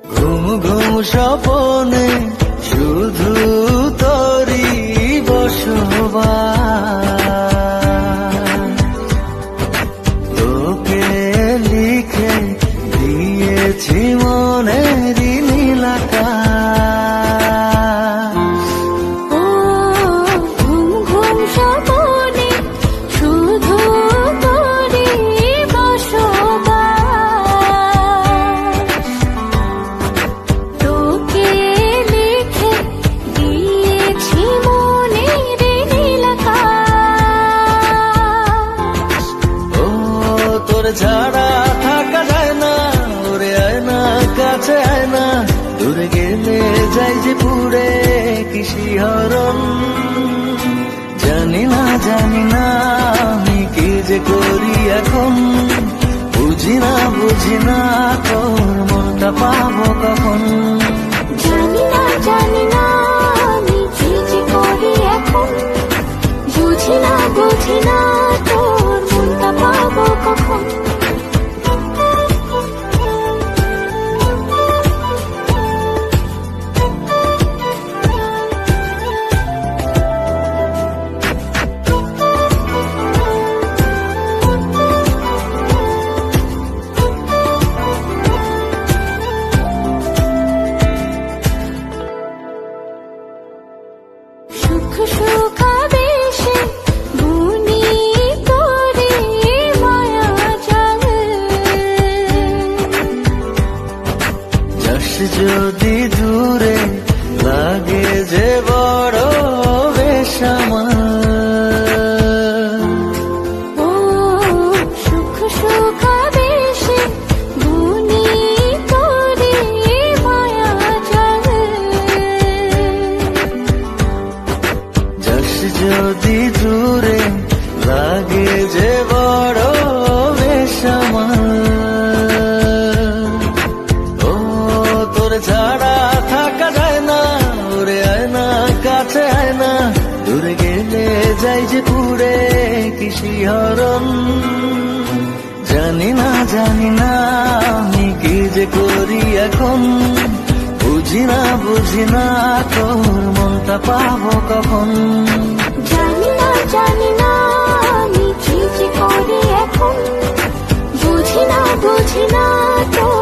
ঘুম ঘুম স্বপনে শুধু তোরি বসবাস, তোকে লিখে দিয়েছি মনেরই নীল আকাশ। ও ঘুম ঘুম স্বপনে শুধু তোরি বসবাস, তোকে লিখে দিয়েছি মনের নীল আকাশ। ও তোর ছাড়া থাকা যায় না, ওরে আয় না কাছে আয় না, দূরে গেলে যাই যে পুরে কি শিহরণ। জানি না আমি কি যে করি এখন, বুঝি না তোর মনটা পাবো কখন। জানি না আমি কি যে করি এখন, বুঝি না তোর মনটা পাবো কখন। সুখ সুখাবেশে বুনি তোরে মায়া জাল, যাস যদি দূরে লাগে যে বড় বেসামাল। ও সুখ সুখাবেশে বুনি তোরে মায়া জাল, যাস যদি দূরে লাগে যে বড় বেসামাল। ও তোর ছাড়া থাকা যায় না, ওরে আয় না কাছে আয় না, দূরে গেলে যাই যে পুরে কি শিহরণ। জানি না আমি কি যে করি এখন, বুঝি না তোর মনটা পাবো কখন। জানি না আমি কি যে করি এখন, বুঝি না তোর